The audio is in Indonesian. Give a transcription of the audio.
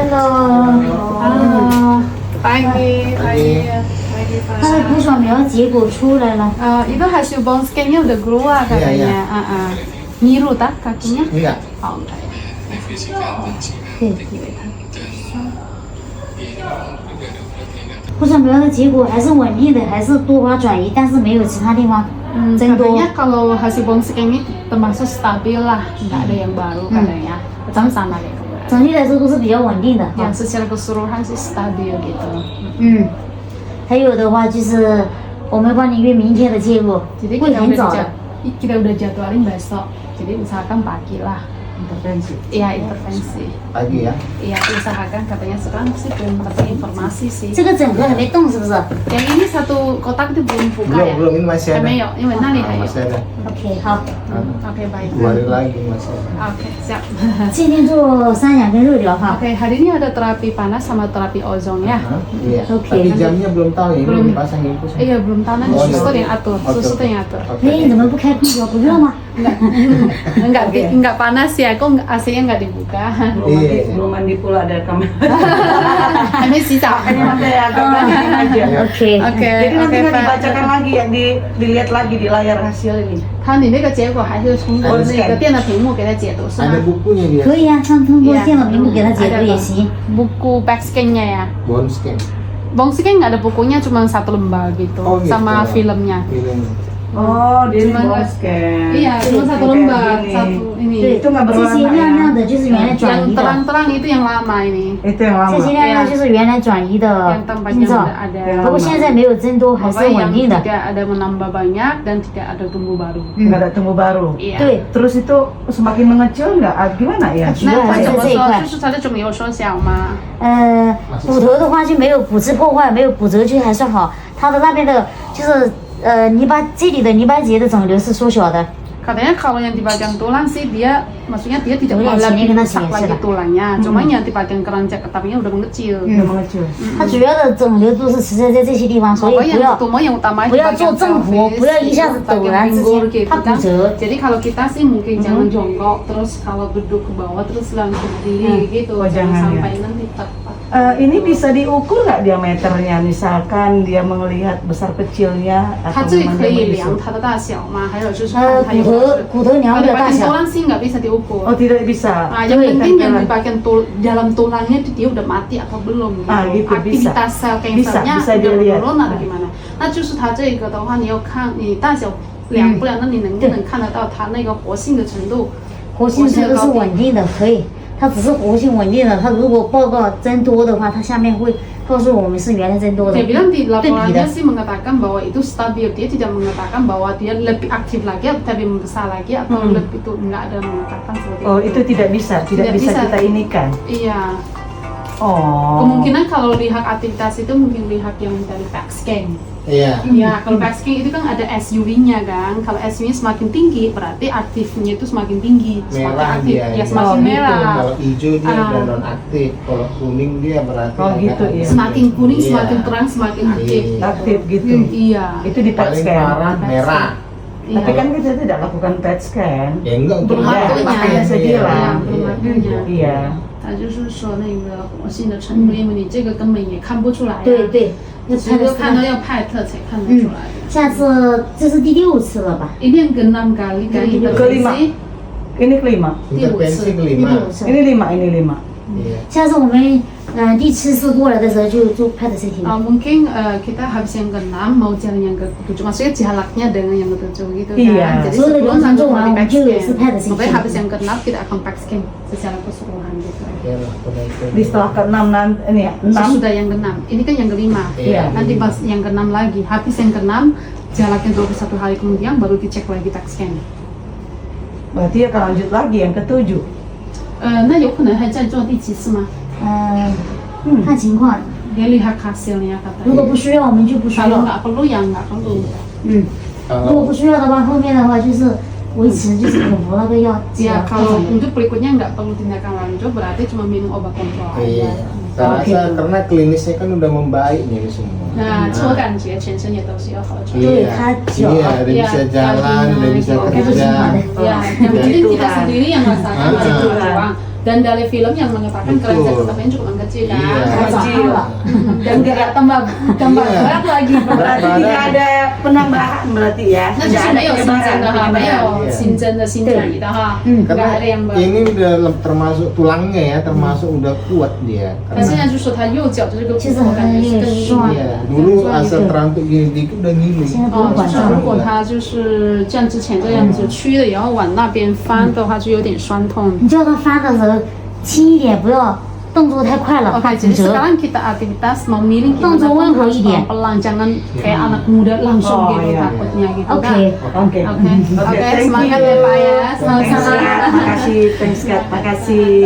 Hello， pagi. 他的骨扫描结果出来了。 Itu hasil bone scan-nya udah keluar katanya. Biru tak kakinya? Enggak. Oh, enggak ya. 对，骨扫描的结果还是稳定的，还是多发转移，但是没有其他地方增多。 Katanya kalau hasil bone scan ini termasuk stabil lah, nggak ada yang baru katanya. Sama deh. 整体来说都是比较稳定的。 Yang secara keseluruhan sih stabil gitu. 还有的话就是我们帮你约明天的介入， Jadi 会很早的。 kita udah jadwalin besok. Jadi usahakan pagi lah. Intervensi. Iya, intervensi. Pagi ya. Iya, usahakan katanya sekarang sih belum dapat informasi sih. 这个整个还没动是不是 Yang ini satu kotak itu belum buka ya? Belum, ini masih ada. 还没有，因为那里还有。 Masih ada. ？OK，好。 Oke, baik. 2 hari lagi masih ada. Oke, siap. 今天做三氧跟热疗哈。 Oke, hari ini ada terapi panas sama terapi ozon ya. Iya. Oke. Tapi jamnya belum tahu ya, Belum. ini dipasang infus. Iya, belum tahu nanti Oh, suster iya. yang atur, Oke, suster oke. yang atur. 哎，你怎么不开空调？不热吗？ Enggak panas ya, kok AC-nya enggak dibuka. Iya. Belum mandi pula ada kamar. Ini sisa. Nanti agak gantiin aja. OK。 Oke, Jadi nanti oke, nggak Pak. dibacakan lagi ya, dilihat lagi di layar hasil ini. 你那个结果还是通过那个电脑屏幕给他解读是 Ada 吗？ bukunya dia. 可以啊，他通过电脑屏幕给他解读也行。 Buku back scan-nya ya. Bone scan. Bone scan nggak ada bukunya, cuma satu lembar gitu, Oh, gitu. sama filmnya. Filmnya. Oh, dia Cuman- bone scan. Iya, cuma satu Kayak lembar, gini. satu ini. 对， Itu nggak 这 berwarna 些亮亮 ya? 的就是原来转 Yang 移的， terang-terang itu yang lama ini. Itu yang 这 lama. 些亮亮就是原来转移的 Yang 病 tampaknya 灶 udah。ada. 不过现在没有增多，还是 Pokoknya 稳 yang 定的。 tidak ada menambah banyak dan tidak ada tumbuh baru. Nggak ada tumbuh baru. Iya. 对， Terus itu semakin mengecil nggak? Gimana ya? 主要 Nah, 还是 coba 这一 soal 块。 susu saja cuma 有缩小吗？骨头的话就没有骨质破坏，没有骨折就还算好。它的那边的就是泥巴这里的泥巴结的肿瘤是缩小的。 Katanya kalau yang di bagian tulang sih dia, maksudnya dia tidak Oh, yang lebih sini kena rusak sini, lagi sudah. tulangnya. Cuma yang di bagian keranjang ketapinya udah mengecil. Udah mengecil. 它主要的肿瘤都是存在在这些地方，所以 Pokoknya 不 yang 要 tumor yang utama di 不要 bagian 做正活， pelvis, 不要一下子 di 陡 bagian 然之 pinggul 间， gitu 怕骨 kan. 折。 Jadi kalau kita sih mungkin jangan jongkok, terus kalau duduk ke bawah terus langsung berdiri gitu. Oh, jangan, sampai ya. nanti tepat. Ini bisa diukur nggak diameternya? Misalkan dia melihat besar kecilnya 它 atau 这里可 memang dia 以 menyusut? 量它的大小吗？还有就是看它有骨头量 kalau 不 di 了大 bagian 小。 tulang sih nggak bisa diukur. Oh, tidak bisa. Nah, yang Iya, penting yang di Tempelan. bagian dalam tulangnya itu dia udah mati atau belum gitu. Gitu, bisa. Aktivitas sel kansernya Bisa udah dilihat. menurun atau gimana? 那就是它这个的话，你要看你大小量不了，那你能不能看得到它那个活性的程度？活性程度是稳定的，可以。它只是活性稳定的，它如果报告增多的话，它下面会告诉我们是原来增多的。 Dia bilang di 对比 laporannya 的。 sih mengatakan bahwa itu stabil. Dia tidak mengatakan bahwa dia lebih aktif lagi atau lebih membesar lagi atau lebih itu enggak ada mengatakan seperti Oh, itu tidak bisa, tidak bisa kita inikan. Iya. Oh. Kemungkinan kalau lihat aktivitas itu mungkin lihat yang dari PET scan. Iya. Ya, kalau PET scan itu kan ada SUV-nya kan. Kalau SUV-nya semakin tinggi, berarti aktifnya itu semakin tinggi. Semakin Merah aktif, dia. ya semakin Oh, gitu. merah. Kalau hijau dia Ah. udah non aktif, kalau kuning dia berarti Oh, agak gitu, aktif. iya. Semakin kuning, Iya. semakin terang, semakin aktif. Iya. Aktif gitu. Iya. Itu di PET Paling scan. parah merah. Tapi kan kita tidak lakukan PET scan. Ya enggak untuk Belum merah. waktunya. makanya saya Iya, bilang. belum waktunya. Iya. 他就是说那个活性的程度，因为你这个根本也看不出来、啊。对对，要只拍的有看到要派特才看得出来的。下次这是第6次了吧？ Ini yang ke-6 kali kan Kelima. intervensi. Ini kelima. Intervensi 第 kelima. 6次。 Ini lima, ini lima. Iya. 下次我们第7次过来的时候就做 PET CT。 Mungkin kita habis yang ke-6 mau jalan yang ke-7, maksudnya jaraknya dengan yang ke-7 gitu Iya. kan. Jadi Soalnya sebelum dia langsung langsung mau di mau PET itu scan. PET scan. Makanya habis yang ke-6 kita akan PET scan secara keseluruhan gitu. Ya lah, pada itu. Di setelah ke-6 nanti ini ya, 6. Sudah yang ke-6, ini kan yang ke-5. Iya. Nanti pas yang ke-6 lagi, habis yang ke-6 jaraknya 21 hari kemudian baru dicek lagi PET scan. Berarti akan lanjut lagi yang ke-7. 那有可能还在做第几次吗？看情况， Dia lihat hasilnya 如果 katanya. 不需要我们就不需 Kalau 要。 nggak perlu ya nggak perlu. 如果不需要的话，后面的话就是维持就是口服那个药治疗 Ya kalau untuk berikutnya nggak perlu tindakan lanjut, berarti cuma minum obat kontrol Iya. aja. Saya rasa karena klinisnya kan udah membaik nih semua. 那我感觉全身也都是有好转。 Iya. Iya, Iya, udah Iya, bisa jalan, iya, udah bisa iya, kerja. Ya, yang penting kita sendiri yang merasakan Ah. berjuang. Dan dari film yang mengatakan Betul. kelenjar getahnya cukup mengecil kan. Iya. Kecil. Dan nggak tambah Iya. berat lagi. Berarti Badan. tidak ada penambahan berarti ya. 那就是没有新增的哈，没有新增的新转移的哈， nggak Karena ada yang baru. ini udah termasuk tulangnya ya, termasuk udah kuat dia. 但现在就说他右脚的这个骨头感觉是更硬是很Iya, dulu asal terantuk gini dikit udah ngilu. 现在不哦，用管它了。就是如果他就是像之前这样子曲的，然后往那边翻的话，就有点酸痛。你叫他翻的时候轻一点，不要动作太快了，怕 Oke, 骨 jadi 折。 sekarang kita aktivitas mau miring gimana Langsung pun langkah harus ide. pelan-pelan, jangan kayak anak muda langsung Oh, gitu iya, takutnya gitu Oke. kan. Oke. Oke, Oke, thank semangat you. ya Pak ya, Thanks, sama-sama. Kak. Makasih, thanks Kak. Makasih.